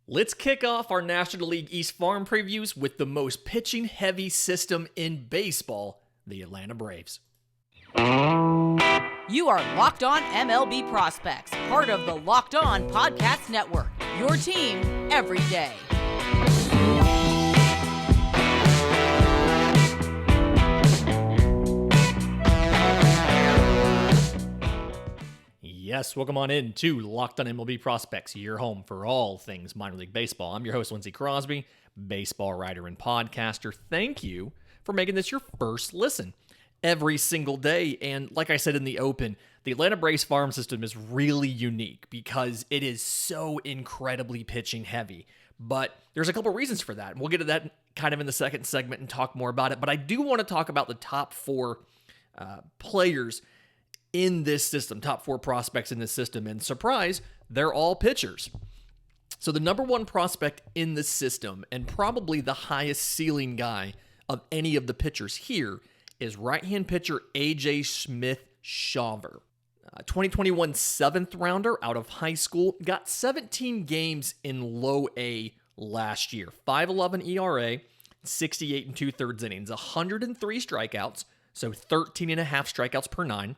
Let's kick off our National League East farm previews with the most pitching-heavy system in baseball, the Atlanta Braves. You are Locked On MLB Prospects, part of the Locked On Podcast Network, your team every day. Yes, welcome on in to Locked On MLB Prospects, your home for all things minor league baseball. I'm your host, Lindsey Crosby, baseball writer and podcaster. Thank you for making this your first listen every single day. And like I said in the open, the Atlanta Braves farm system is really unique because it is so incredibly pitching heavy. But there's a couple reasons for that. And we'll get to that kind of in the second segment and talk more about it. But I do want to talk about the top four players in this system, top four prospects in this system, and surprise, they're all pitchers. So the number one prospect in the system, and probably the highest ceiling guy of any of the pitchers here, is right-hand pitcher A.J. Smith-Shawver. 2021 seventh rounder out of high school, got 17 games in low A last year. 5.11 ERA, 68 and 2/3 innings, 103 strikeouts, so 13 and a half strikeouts per nine,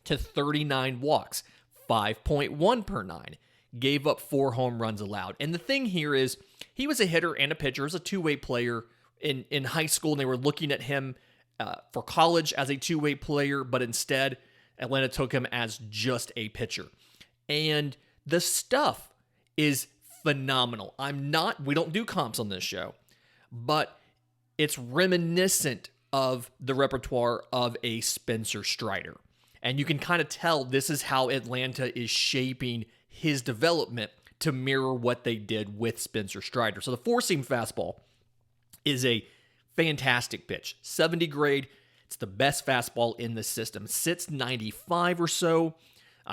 to 39 walks, 5.1 per nine. Gave up 4 home runs allowed. And the thing here is, he was a hitter and a pitcher, as a two-way player in high school, and they were looking at him for college as a two-way player, but instead, Atlanta took him as just a pitcher. And the stuff is phenomenal. We don't do comps on this show, but it's reminiscent of the repertoire of a Spencer Strider. And you can kind of tell this is how Atlanta is shaping his development to mirror what they did with Spencer Strider. So the four-seam fastball is a fantastic pitch. 70 grade. It's the best fastball in the system. Sits 95 or so.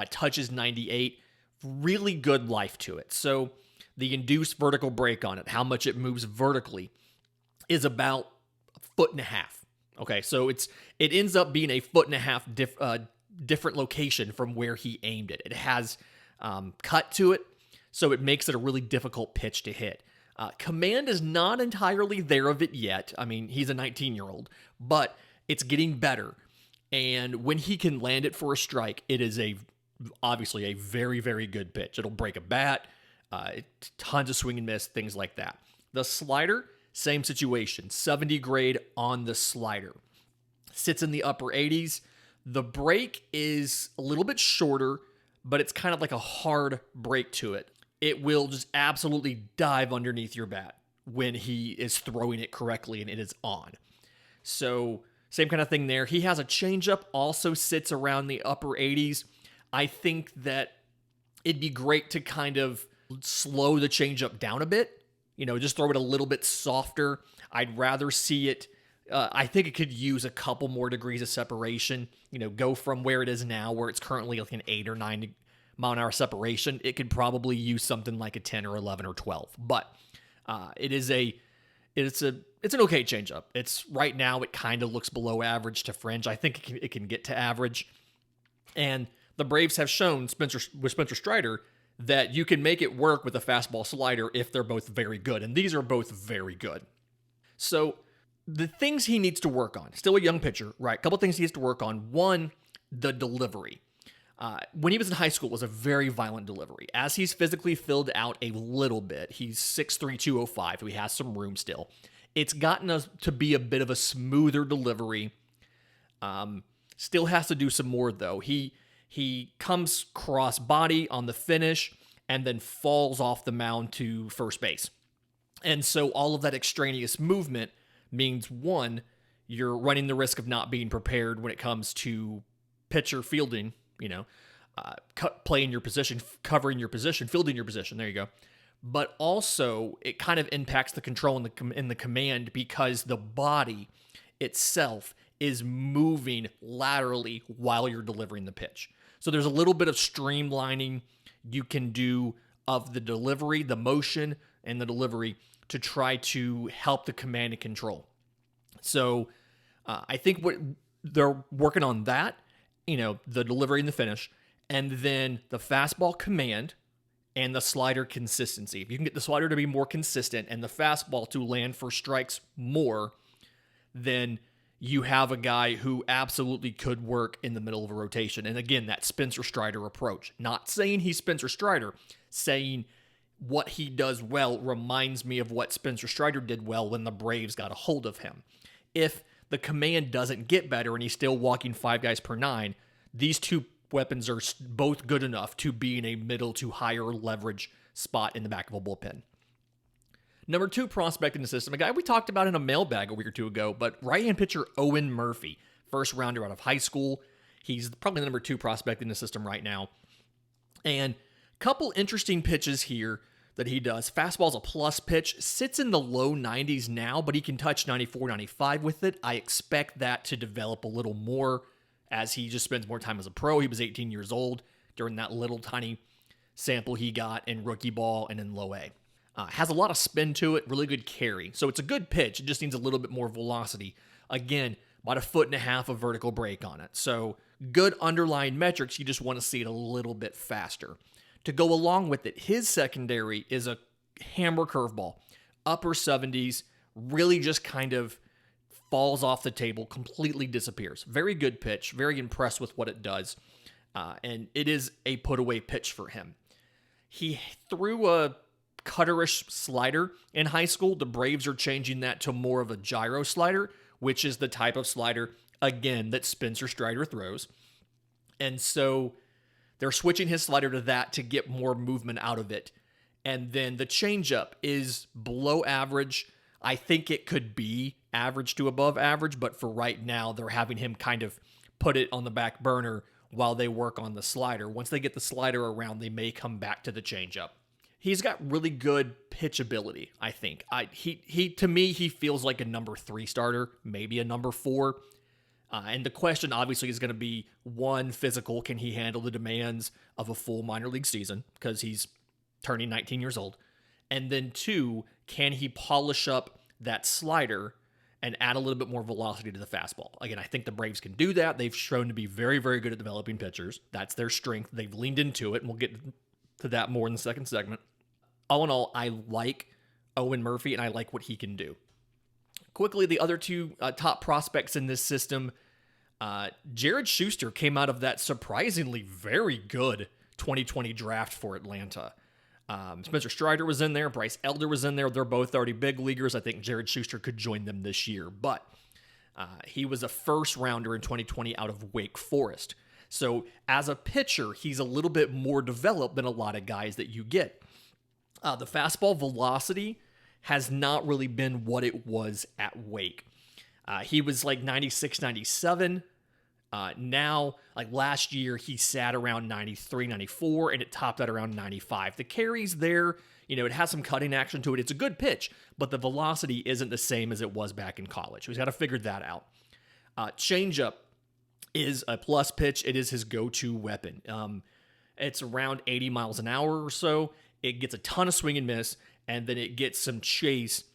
Touches 98. Really good life to it. So the induced vertical break on it, how much it moves vertically, is about 1.5 feet. Okay, so it ends up being a 1.5 foot different location from where he aimed it. It has cut to it, so it makes it a really difficult pitch to hit. Command is not entirely there of it yet. I mean, he's a 19-year-old, but it's getting better. And when he can land it for a strike, it is obviously a very, very good pitch. It'll break a bat, tons of swing and miss, things like that. The slider, same situation, 70 grade on the slider. Sits in the upper 80s. The break is a little bit shorter, but it's kind of like a hard break to it. It will just absolutely dive underneath your bat when he is throwing it correctly and it is on. So same kind of thing there. He has a changeup, also sits around the upper 80s. I think that it'd be great to kind of slow the changeup down a bit, just throw it a little bit softer. I'd rather see it. I think it could use a couple more degrees of separation, go from where it is now, where it's currently like an 8 or 9 mile an hour separation. It could probably use something like a 10 or 11 or 12, but it's an okay changeup. It's right now, it kind of looks below average to fringe. I think it can get to average. And the Braves have shown with Spencer Strider that you can make it work with a fastball slider if they're both very good. And these are both very good. So the things he needs to work on, still a young pitcher, right? A couple things he needs to work on. One, the delivery. When he was in high school, it was a very violent delivery. As he's physically filled out a little bit, he's 6'3", 205, so he has some room still. It's gotten us to be a bit of a smoother delivery. Still has to do some more, though. He comes cross body on the finish and then falls off the mound to first base. And so all of that extraneous movement means, one, you're running the risk of not being prepared when it comes to pitcher fielding, playing your position, covering your position, fielding your position. There you go. But also, it kind of impacts the control in the command because the body itself is moving laterally while you're delivering the pitch. So there's a little bit of streamlining you can do of the delivery, the motion, and the delivery to try to help the command and control. So I think what they're working on that, the delivery and the finish, and then the fastball command and the slider consistency. If you can get the slider to be more consistent and the fastball to land for strikes more, then you have a guy who absolutely could work in the middle of a rotation. And again, that Spencer Strider approach. Not saying he's Spencer Strider, saying what he does well reminds me of what Spencer Strider did well when the Braves got a hold of him. If the command doesn't get better and he's still walking 5 guys per 9, these two weapons are both good enough to be in a middle to higher leverage spot in the back of a bullpen. Number 2 prospect in the system, a guy we talked about in a mailbag a week or two ago, but right-hand pitcher Owen Murphy, first rounder out of high school. He's probably the number 2 prospect in the system right now. And a couple interesting pitches here that he does. Fastball's a plus pitch, sits in the low 90s now, but he can touch 94, 95 with it. I expect that to develop a little more as he just spends more time as a pro. He was 18 years old during that little tiny sample he got in rookie ball and in low A. Has a lot of spin to it, really good carry. So it's a good pitch. It just needs a little bit more velocity. Again, about 1.5 feet of vertical break on it. So good underlying metrics. You just want to see it a little bit faster. To go along with it, his secondary is a hammer curveball. Upper 70s, really just kind of falls off the table, completely disappears. Very good pitch. Very impressed with what it does. And it is a put-away pitch for him. He threw a cutterish slider in high school. The Braves are changing that to more of a gyro slider, which is the type of slider, again, that Spencer Strider throws. And so they're switching his slider to that to get more movement out of it. And then the changeup is below average. I think it could be average to above average, but for right now, they're having him kind of put it on the back burner while they work on the slider. Once they get the slider around, they may come back to the changeup. He's got really good pitch ability, I think. He to me, he feels like a number 3 starter, maybe a number 4. And the question obviously is going to be, 1, physical. Can he handle the demands of a full minor league season? Because he's turning 19 years old. And then 2, can he polish up that slider and add a little bit more velocity to the fastball? Again, I think the Braves can do that. They've shown to be very, very good at developing pitchers. That's their strength. They've leaned into it, and we'll get to that more in the second segment. All in all, I like Owen Murphy, and I like what he can do. Quickly, the other 2 top prospects in this system, Jared Schuster came out of that surprisingly very good 2020 draft for Atlanta. Spencer Strider was in there. Bryce Elder was in there. They're both already big leaguers. I think Jared Schuster could join them this year. But he was a first rounder in 2020 out of Wake Forest. So as a pitcher, he's a little bit more developed than a lot of guys that you get. The fastball velocity has not really been what it was at Wake. He was like 96, 97. Now, like last year, he sat around 93, 94, and it topped out around 95. The carry's there. It has some cutting action to it. It's a good pitch, but the velocity isn't the same as it was back in college. He's got to figure that out. Changeup is a plus pitch. It is his go-to weapon. It's around 80 miles an hour or so. It gets a ton of swing and miss, and then it gets some chase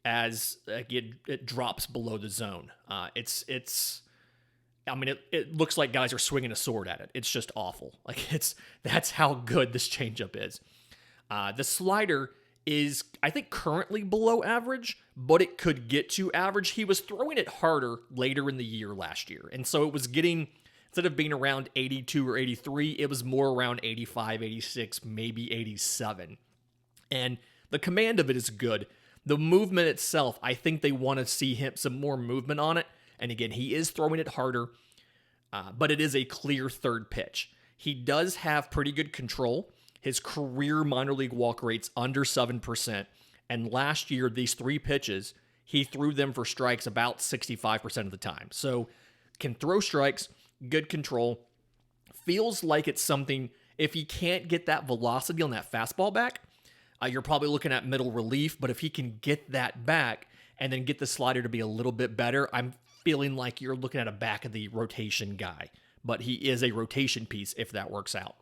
as it drops below the zone. It looks like guys are swinging a sword at it. It's just awful. That's how good this changeup is. The slider is, I think, currently below average, but it could get to average. He was throwing it harder later in the year last year, and so it was getting, instead of being around 82 or 83, it was more around 85, 86, maybe 87. And the command of it is good. The movement itself, I think they want to see some more movement on it. And again, he is throwing it harder, but it is a clear third pitch. He does have pretty good control. His career minor league walk rate's under 7%. And last year, these 3 pitches, he threw them for strikes about 65% of the time. So can throw strikes, good control. Feels like it's something, if he can't get that velocity on that fastball back, you're probably looking at middle relief. But if he can get that back and then get the slider to be a little bit better, I'm feeling like you're looking at a back of the rotation guy. But he is a rotation piece if that works out.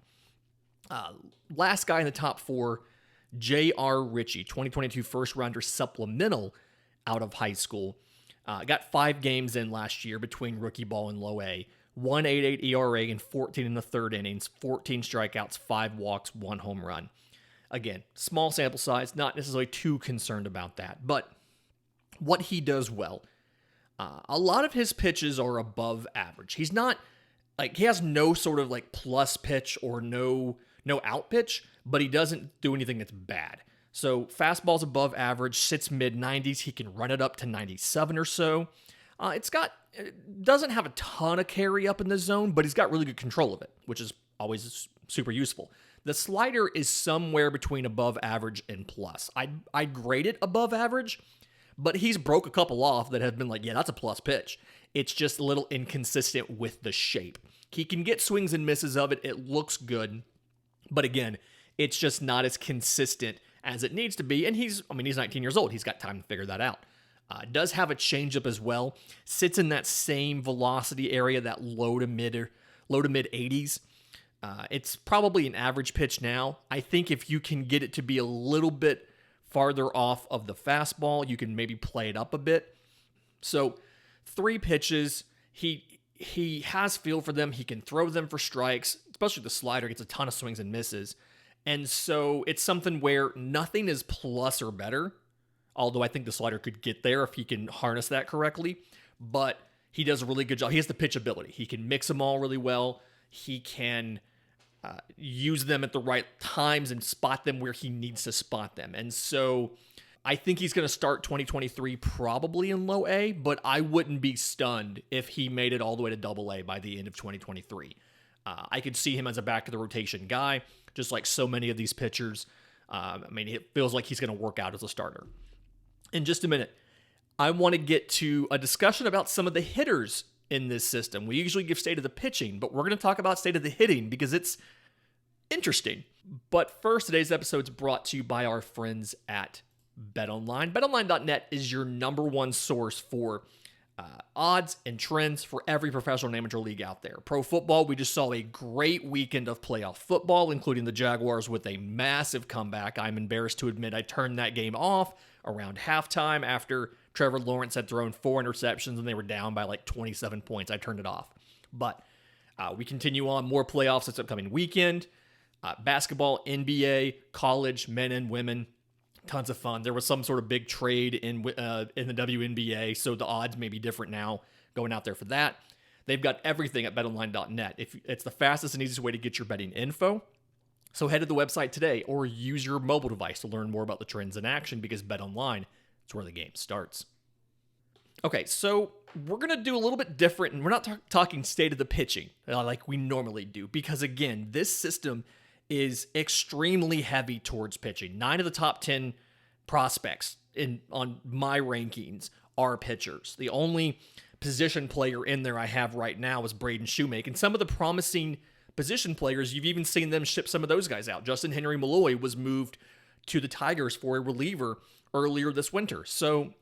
Last guy in the top 4, J.R. Ritchie, 2022 first rounder supplemental out of high school. Got 5 games in last year between rookie ball and low A. 1.88 ERA in 14 in the third innings, 14 strikeouts, 5 walks, 1 home run. Again, small sample size, not necessarily too concerned about that. But what he does well, a lot of his pitches are above average. He's not like, he has no sort of like plus pitch or no out pitch, but he doesn't do anything that's bad. So fastball's above average, sits mid 90s. He can run it up to 97 or so. It doesn't have a ton of carry up in the zone, but he's got really good control of it, which is always super useful. The slider is somewhere between above average and plus. I'd grade it above average, but he's broke a couple off that have been like, yeah, that's a plus pitch. It's just a little inconsistent with the shape. He can get swings and misses of it. It looks good. But again, it's just not as consistent as it needs to be. And he's 19 years old. He's got time to figure that out. Does have a changeup as well. Sits in that same velocity area, that low to mid 80s. It's probably an average pitch now. I think if you can get it to be a little bit farther off of the fastball, you can maybe play it up a bit. So 3 pitches. He has feel for them. He can throw them for strikes, especially the slider gets a ton of swings and misses. And so it's something where nothing is plus or better, although I think the slider could get there if he can harness that correctly. But he does a really good job. He has the pitch ability. He can mix them all really well. He can use them at the right times and spot them where he needs to spot them. And so I think he's going to start 2023 probably in low A, but I wouldn't be stunned if he made it all the way to double A by the end of 2023. I could see him as a back of the rotation guy, just like so many of these pitchers. It feels like he's going to work out as a starter. In just a minute, I want to get to a discussion about some of the hitters in this system. We usually give state of the pitching, but we're going to talk about state of the hitting because it's interesting. But first, today's episode is brought to you by our friends at BetOnline. BetOnline.net is your number one source for odds and trends for every professional and amateur league out there. Pro football, we just saw a great weekend of playoff football, including the Jaguars with a massive comeback. I'm embarrassed to admit I turned that game off around halftime after Trevor Lawrence had thrown 4 interceptions and they were down by like 27 points. I turned it off. But we continue on more playoffs this upcoming weekend. Basketball, NBA, college, men and women. Tons of fun. There was some sort of big trade in the WNBA, so the odds may be different now going out there for that. They've got everything at betonline.net. It's the fastest and easiest way to get your betting info. So head to the website today or use your mobile device to learn more about the trends in action because BetOnline is where the game starts. Okay, so we're going to do a little bit different, and we're not talking state of the pitching like we normally do because, again, this system is extremely heavy towards pitching. 9 of the top 10 prospects on my rankings are pitchers. The only position player in there I have right now is Braden Shewmake. And some of the promising position players, you've even seen them ship some of those guys out. Justin Henry Malloy was moved to the Tigers for a reliever earlier this winter. So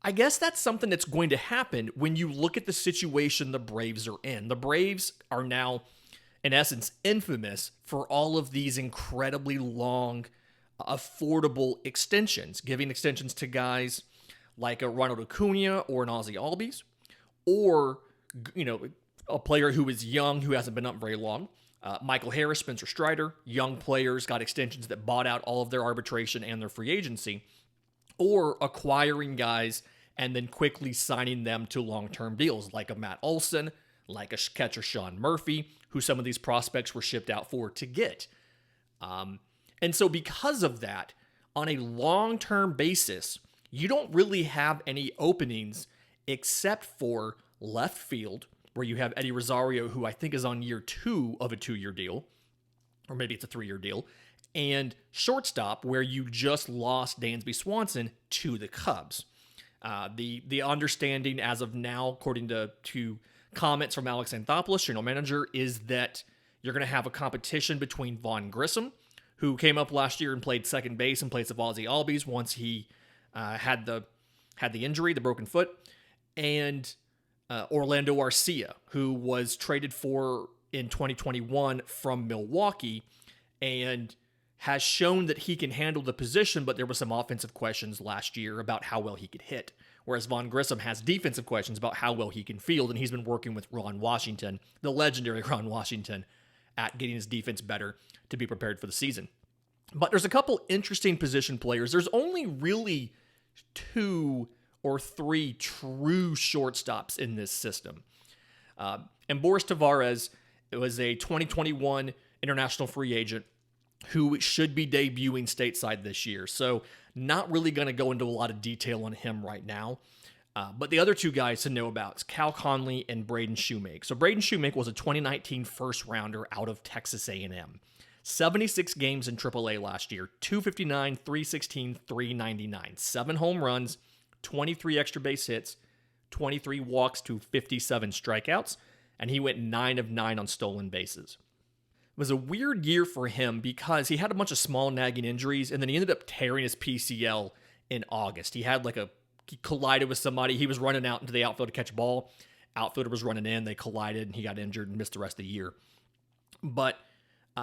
I guess that's something that's going to happen when you look at the situation the Braves are in. The Braves are now, in essence, infamous for all of these incredibly long, affordable extensions, giving extensions to guys like a Ronald Acuna or an Ozzie Albies, or, a player who is young, who hasn't been up very long. Michael Harris, Spencer Strider, young players got extensions that bought out all of their arbitration and their free agency, or acquiring guys and then quickly signing them to long-term deals like a Matt Olson, like a catcher Sean Murphy, who some of these prospects were shipped out for to get. And so because of that, on a long-term basis, you don't really have any openings except for left field, where you have Eddie Rosario, who I think is on year 2 of a 2-year deal, or maybe it's a 3-year deal, and shortstop, where you just lost Dansby Swanson to the Cubs. The understanding as of now, according to comments from Alex Anthopoulos, general manager, is that you're going to have a competition between Vaughn Grissom, who came up last year and played second base in place of Ozzie Albies once he had the injury, the broken foot, and Orlando Arcia, who was traded for in 2021 from Milwaukee and has shown that he can handle the position, but there were some offensive questions last year about how well he could hit, whereas Vaughn Grissom has defensive questions about how well he can field, and he's been working with Ron Washington, the legendary Ron Washington, at getting his defense better to be prepared for the season. But there's a couple interesting position players. There's only really 2 or 3 true shortstops in this system. And Boris Tavares was a 2021 international free agent who should be debuting stateside this year. So not really going to go into a lot of detail on him right now. But the other 2 guys to know about is Cal Conley and Braden Shewmake. So Braden Shewmake was a 2019 first rounder out of Texas A&M. 76 games in AAA last year, 259, 316, 399, 7 home runs, 23 extra base hits, 23 walks to 57 strikeouts, and he went 9 of 9 on stolen bases. It was a weird year for him because he had a bunch of small nagging injuries, and then he ended up tearing his PCL in August. He collided with somebody. He was running out into the outfield to catch a ball. Outfielder was running in. They collided, and he got injured and missed the rest of the year. But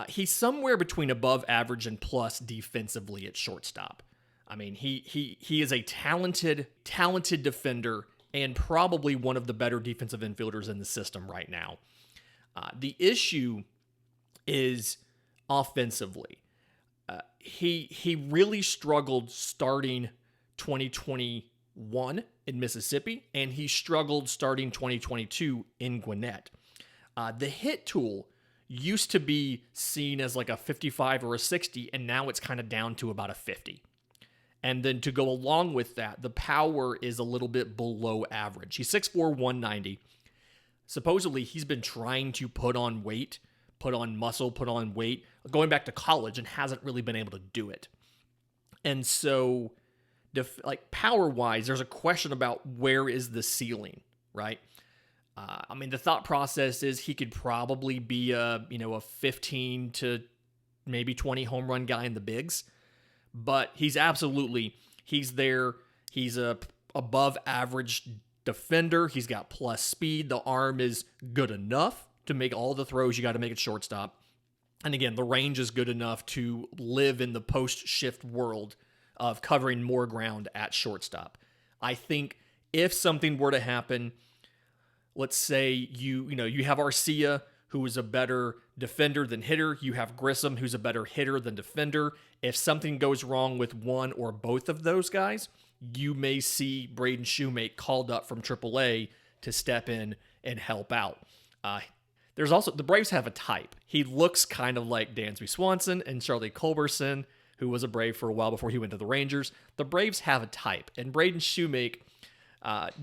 he's somewhere between above average and plus defensively at shortstop. I mean, he is a talented defender and probably one of the better defensive infielders in the system right now. The issue is offensively. He really struggled starting 2021 in Mississippi, and he struggled starting 2022 in Gwinnett. The hit tool used to be seen as like a 55 or a 60, and now it's kind of down to about a 50. And then to go along with that, the power is a little bit below average. He's 6'4", 190. Supposedly, he's been trying to put on weight, put on muscle, put on weight, going back to college, and hasn't really been able to do it. And so, power-wise, there's a question about where is the ceiling, right? I mean, the thought process is he could probably be a 15 to maybe 20 home run guy in the bigs, but he's there. He's a above average defender. He's got plus speed. The arm is good enough to make all the throws you got to make at shortstop. And again, the range is good enough to live in the post-shift world of covering more ground at shortstop. I think if something were to happen, let's say you have Arcia, who is a better defender than hitter. You have Grissom, who's a better hitter than defender. If something goes wrong with one or both of those guys, you may see Braden Shewmake called up from AAA to step in and help out. There's also, the Braves have a type. He looks kind of like Dansby Swanson and Charlie Culberson, who was a Brave for a while before he went to the Rangers. The Braves have a type, and Braden Shewmake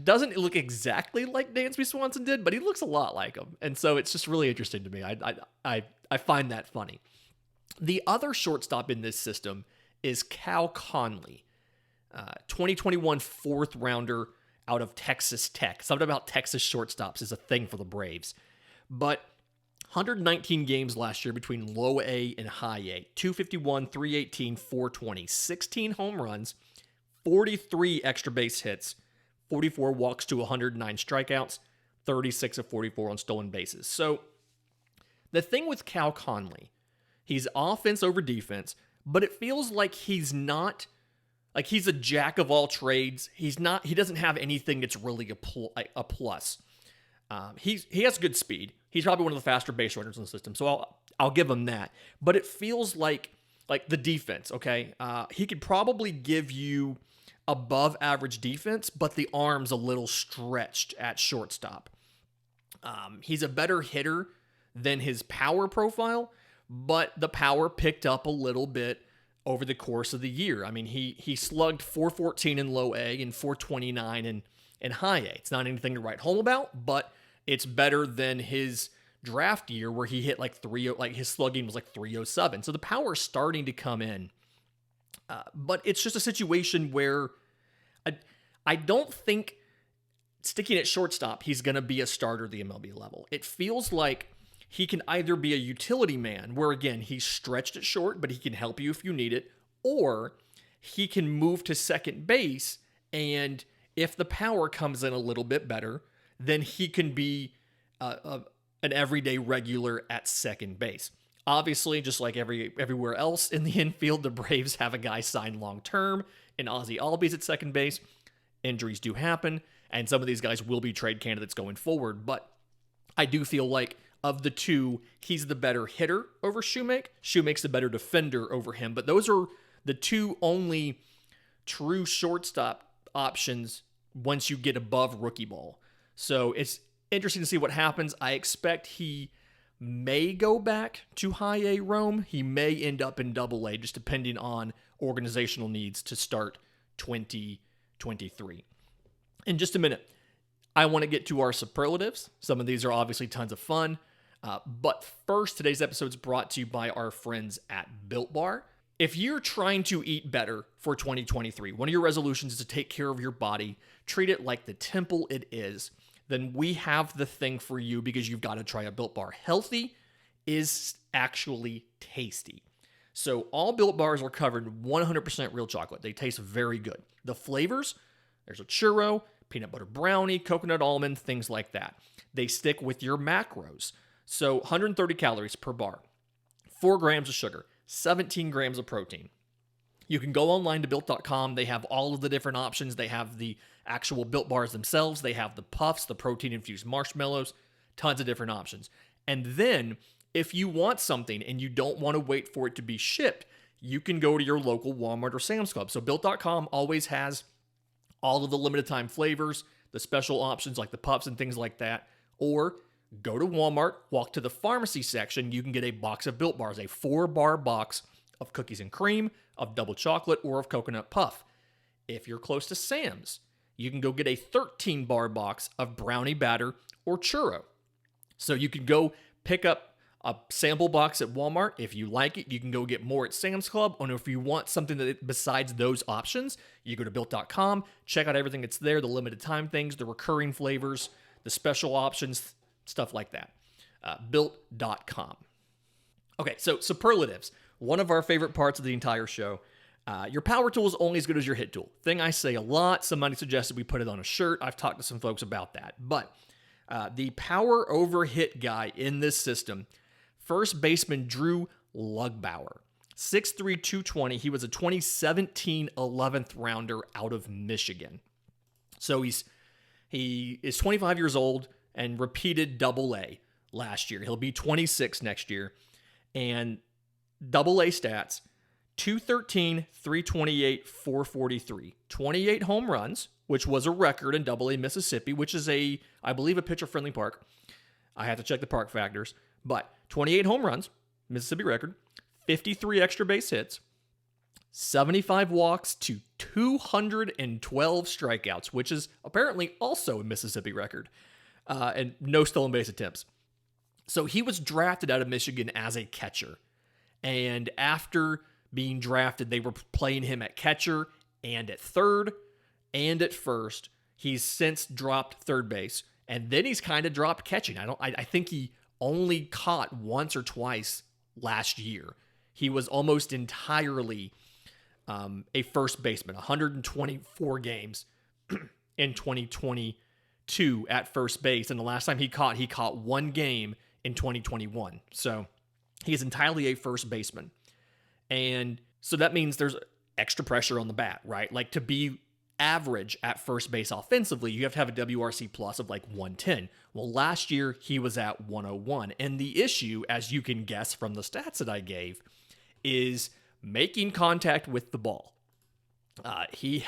doesn't look exactly like Dansby Swanson did, but he looks a lot like him. And so it's just really interesting to me. I find that funny. The other shortstop in this system is Cal Conley, 2021 fourth rounder out of Texas Tech. Something about Texas shortstops is a thing for the Braves. But 119 games last year between low A and high A, 251, 318, 420, 16 home runs, 43 extra base hits, 44 walks to 109 strikeouts, 36 of 44 on stolen bases. So the thing with Cal Conley, he's offense over defense, but it feels like he's not, like he's a jack of all trades. He doesn't have anything that's really a plus. He has good speed. He's probably one of the faster base runners in the system, so I'll give him that. But it feels like the defense, okay? He could probably give you above average defense, but the arm's a little stretched at shortstop. He's a better hitter than his power profile, but the power picked up a little bit over the course of the year. I mean, he slugged 414 in low A and 429 in high A. It's not anything to write home about, but it's better than his draft year where he hit his slugging was like 307. So the power is starting to come in. But it's just a situation where I don't think sticking at shortstop, he's going to be a starter at the MLB level. It feels like he can either be a utility man, where again, he's stretched at short, but he can help you if you need it, or he can move to second base, and if the power comes in a little bit better, then he can be an everyday regular at second base. Obviously, just like everywhere else in the infield, the Braves have a guy signed long-term in Ozzie Albies at second base. Injuries do happen, and some of these guys will be trade candidates going forward, but I do feel like of the two, he's the better hitter over Shewmake. Shewmake's the better defender over him. But those are the two only true shortstop options once you get above rookie ball. So it's interesting to see what happens. I expect he may go back to high A Rome. He may end up in double A, just depending on organizational needs to start 2023. In just a minute, I want to get to our superlatives. Some of these are obviously tons of fun. But first, today's episode is brought to you by our friends at Built Bar. If you're trying to eat better for 2023, one of your resolutions is to take care of your body, treat it like the temple it is, then we have the thing for you because you've got to try a Built Bar. Healthy is actually tasty. So all Built Bars are covered in 100% real chocolate. They taste very good. The flavors, there's a churro, peanut butter brownie, coconut almond, things like that. They stick with your macros. So 130 calories per bar, 4 grams of sugar, 17 grams of protein. You can go online to Built.com. They have all of the different options. They have the actual Built Bars themselves. They have the puffs, the protein-infused marshmallows, tons of different options. And then, if you want something and you don't want to wait for it to be shipped, you can go to your local Walmart or Sam's Club. So Built.com always has all of the limited time flavors, the special options like the puffs and things like that. Or go to Walmart, walk to the pharmacy section, you can get a box of Built Bars, a 4-bar box of cookies and cream, of double chocolate, or of coconut puff. If you're close to Sam's, you can go get a 13-bar box of brownie batter or churro. So you can go pick up a sample box at Walmart. If you like it, you can go get more at Sam's Club. And if you want something that besides those options, you go to Built.com, check out everything that's there, the limited time things, the recurring flavors, the special options, stuff like that. Built.com. Okay, so superlatives. One of our favorite parts of the entire show. Your power tool is only as good as your hit tool. Thing I say a lot. Somebody suggested we put it on a shirt. I've talked to some folks about that. But the power over hit guy in this system, first baseman Drew Lugbauer. 6'3", 220. He was a 2017 11th rounder out of Michigan. So he is 25 years old and repeated double A last year. He'll be 26 next year. And double A stats, 213, 328, 443. 28 home runs, which was a record in double A Mississippi, which is I believe a pitcher-friendly park. I have to check the park factors. But 28 home runs, Mississippi record, 53 extra base hits, 75 walks to 212 strikeouts, which is apparently also a Mississippi record, and no stolen base attempts. So he was drafted out of Michigan as a catcher. And after being drafted, they were playing him at catcher and at third and at first. He's since dropped third base, and then he's kind of dropped catching. I think he only caught once or twice last year. He was almost entirely a first baseman, 124 games in 2022 at first base. And the last time he caught one game in 2021. So he is entirely a first baseman. And so that means there's extra pressure on the bat, right? Like to be average at first base offensively, you have to have a WRC plus of like 110. Well, last year he was at 101. And the issue, as you can guess from the stats that I gave, is making contact with the ball. He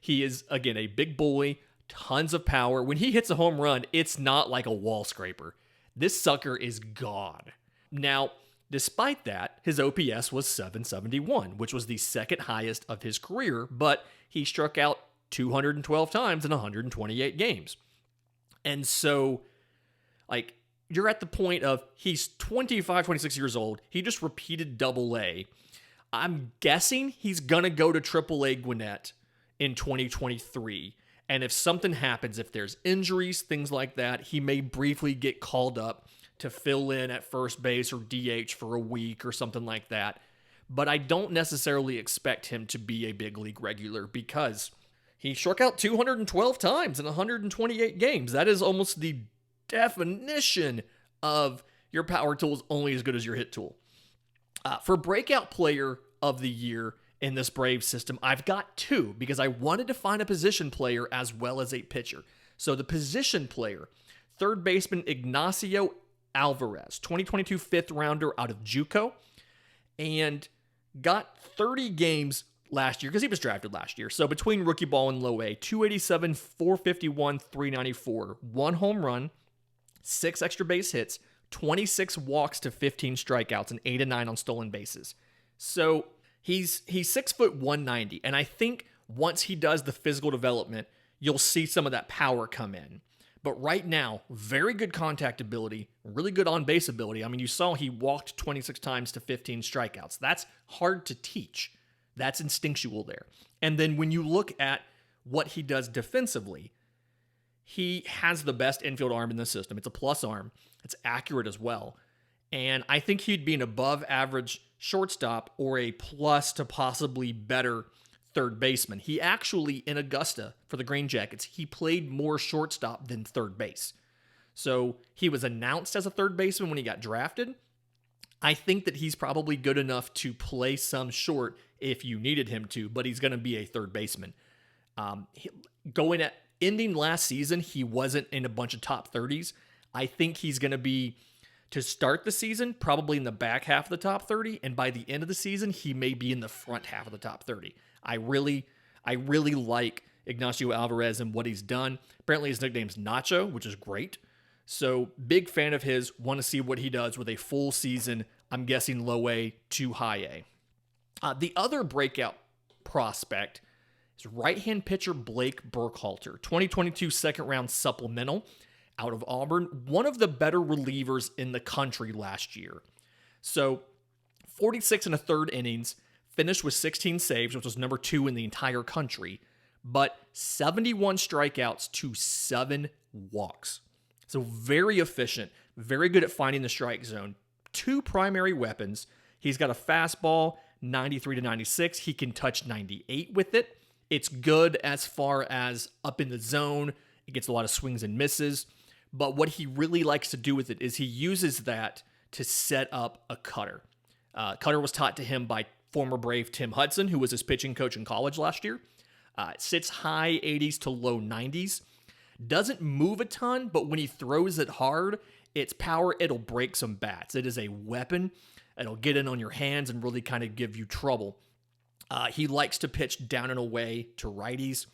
is, again, a big boy, tons of power. When he hits a home run, it's not like a wall scraper. This sucker is gone. Now, despite that, his OPS was 771, which was the second highest of his career, but he struck out 212 times in 128 games. And so, like, you're at the point of he's 25, 26 years old. He just repeated double A. I'm guessing he's going to go to triple A Gwinnett in 2023. And if something happens, if there's injuries, things like that, he may briefly get called up to fill in at first base or DH for a week or something like that. But I don't necessarily expect him to be a big league regular because he struck out 212 times in 128 games. That is almost the definition of your power tool is only as good as your hit tool. For breakout player of the year in this Braves system, I've got two because I wanted to find a position player as well as a pitcher. So the position player, third baseman Ignacio Alvarez, 2022 fifth rounder out of JUCO, and got 30 games last year because he was drafted last year. So between rookie ball and low A, 287, 451, 394, 1 home run, 6 extra base hits, 26 walks to 15 strikeouts, and 8 and 9 on stolen bases. So he's 6 foot 190, and I think once he does the physical development, you'll see some of that power come in. But right now, very good contact ability, really good on-base ability. I mean, you saw he walked 26 times to 15 strikeouts. That's hard to teach. That's instinctual there. And then when you look at what he does defensively, he has the best infield arm in the system. It's a plus arm. It's accurate as well. And I think he'd be an above-average shortstop or a plus to possibly better third baseman. He actually, in Augusta for the Green Jackets, he played more shortstop than third base. So he was announced as a third baseman when he got drafted. I think that he's probably good enough to play some short if you needed him to, but he's going to be a third baseman. Ending last season, he wasn't in a bunch of top 30s. I think he's going to be, to start the season, probably in the back half of the top 30, and by the end of the season, he may be in the front half of the top 30. I really like Ignacio Alvarez and what he's done. Apparently his nickname's Nacho, which is great. So big fan of his. Want to see what he does with a full season. I'm guessing low A to high A. The other breakout prospect is right-hand pitcher Blake Burkhalter, 2022 second-round supplemental out of Auburn. One of the better relievers in the country last year. So 46 and a third innings, finished with 16 saves, which was number 2 in the entire country, but 71 strikeouts to 7 walks. So very efficient, very good at finding the strike zone. 2 primary weapons. He's got a fastball, 93 to 96. He can touch 98 with it. It's good as far as up in the zone. It gets a lot of swings and misses. But what he really likes to do with it is he uses that to set up a cutter. Cutter was taught to him by former Brave Tim Hudson, who was his pitching coach in college last year. Sits high 80s to low 90s. Doesn't move a ton, but when he throws it hard, its power, it'll break some bats. It is a weapon. It'll get in on your hands and really kind of give you trouble. He likes to pitch down and away to righties.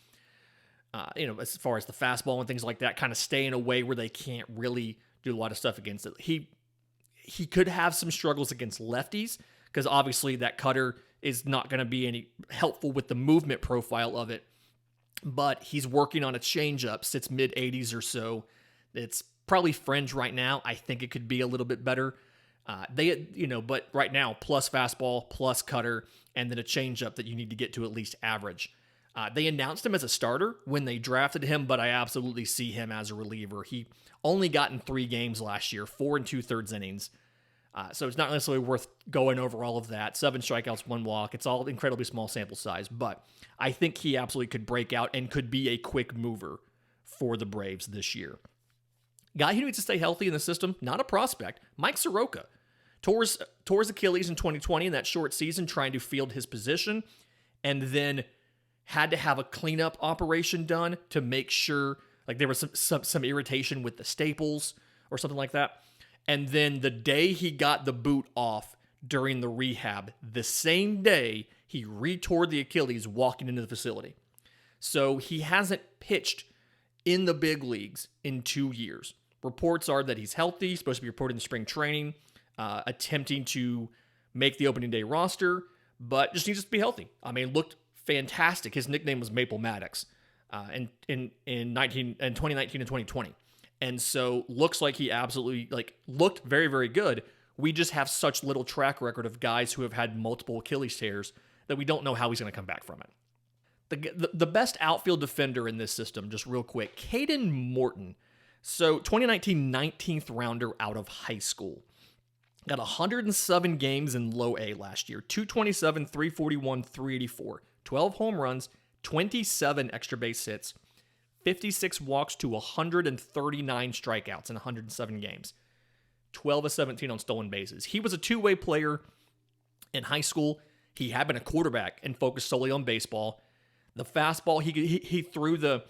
As far as the fastball and things like that, kind of staying away where they can't really do a lot of stuff against it. He could have some struggles against lefties, because obviously that cutter is not going to be any helpful with the movement profile of it. But he's working on a changeup, sits mid-80s or so. It's probably fringe right now. I think it could be a little bit better. But right now, plus fastball, plus cutter, and then a changeup that you need to get to at least average. They announced him as a starter when they drafted him, but I absolutely see him as a reliever. He only got in 3 games last year, 4 2/3 innings. So it's not necessarily worth going over all of that. 7 strikeouts, 1 walk. It's all incredibly small sample size, but I think he absolutely could break out and could be a quick mover for the Braves this year. Guy who needs to stay healthy in the system, not a prospect, Mike Soroka. Tore his Achilles in 2020 in that short season trying to field his position, and then had to have a cleanup operation done to make sure, like there was some irritation with the staples or something like that. And then the day he got the boot off during the rehab, the same day he retore the Achilles walking into the facility. So he hasn't pitched in the big leagues in 2 years. Reports are that he's healthy, supposed to be reported in spring training, attempting to make the opening day roster, but just needs to be healthy. I mean, looked fantastic. His nickname was Maple Maddox in 2019 and 2020. And so looks like he absolutely looked very, very good. We just have such little track record of guys who have had multiple Achilles tears that we don't know how he's going to come back from it. The best outfield defender in this system, just real quick, Caden Morton. So 2019 19th rounder out of high school. Got 107 games in low A last year. 227, 341, 384. 12 home runs, 27 extra base hits, 56 walks to 139 strikeouts in 107 games. 12 of 17 on stolen bases. He was a two-way player in high school. He had been a quarterback and focused solely on baseball. The fastball, he threw the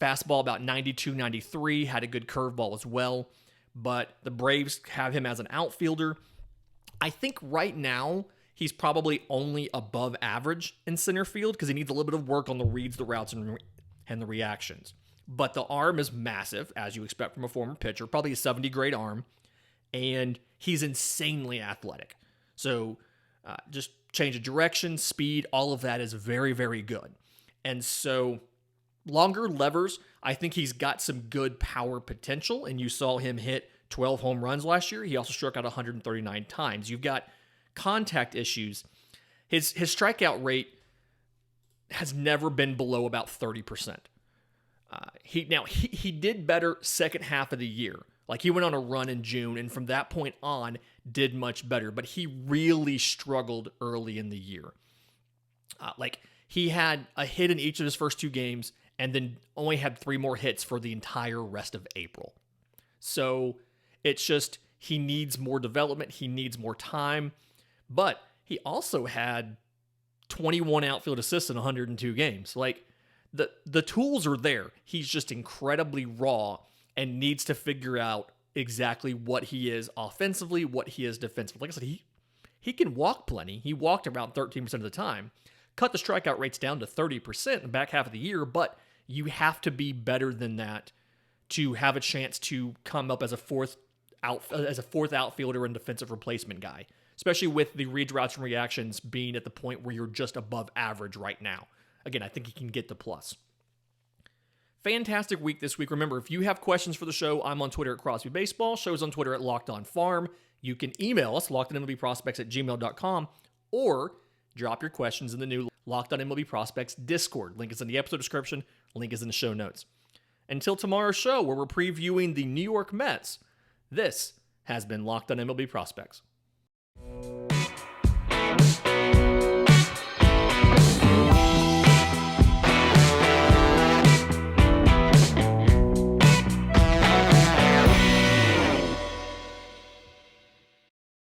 fastball about 92, 93, had a good curveball as well. but the Braves have him as an outfielder. I think right now he's probably only above average in center field because he needs a little bit of work on the reads, the routes, and the reactions. But the arm is massive, as you expect from a former pitcher, probably a 70 grade arm, and he's insanely athletic. So just change of direction, speed, all of that is very, very good. And so longer levers, I think he's got some good power potential, and you saw him hit 12 home runs last year. He also struck out 139 times. You've got contact issues. His strikeout rate has never been below about 30%. He did better second half of the year. Like he went on a run in June, and from that point on, did much better. But he really struggled early in the year. He had a hit in each of his first 2 games, and then only had 3 more hits for the entire rest of April. So it's just he needs more development. He needs more time. But he also had 21 outfield assists in 102 games. Like the tools are there. He's just incredibly raw and needs to figure out exactly what he is offensively, what he is defensively. Like I said, he can walk plenty. He walked around 13% of the time. Cut the strikeout rates down to 30% in the back half of the year, but you have to be better than that to have a chance to come up as a fourth outfielder and defensive replacement guy, especially with the reads, routes, and reactions being at the point where you're just above average right now. Again, I think he can get the plus. Fantastic week this week. Remember, if you have questions for the show, I'm on Twitter at Crosby Baseball. Show's on Twitter at Locked On Farm. You can email us, lockedonmlbprospects@gmail.com, or drop your questions in the new Locked On MLB Prospects Discord. Link is in the episode description. Link is in the show notes. Until tomorrow's show, where we're previewing the New York Mets, this has been Locked On MLB Prospects.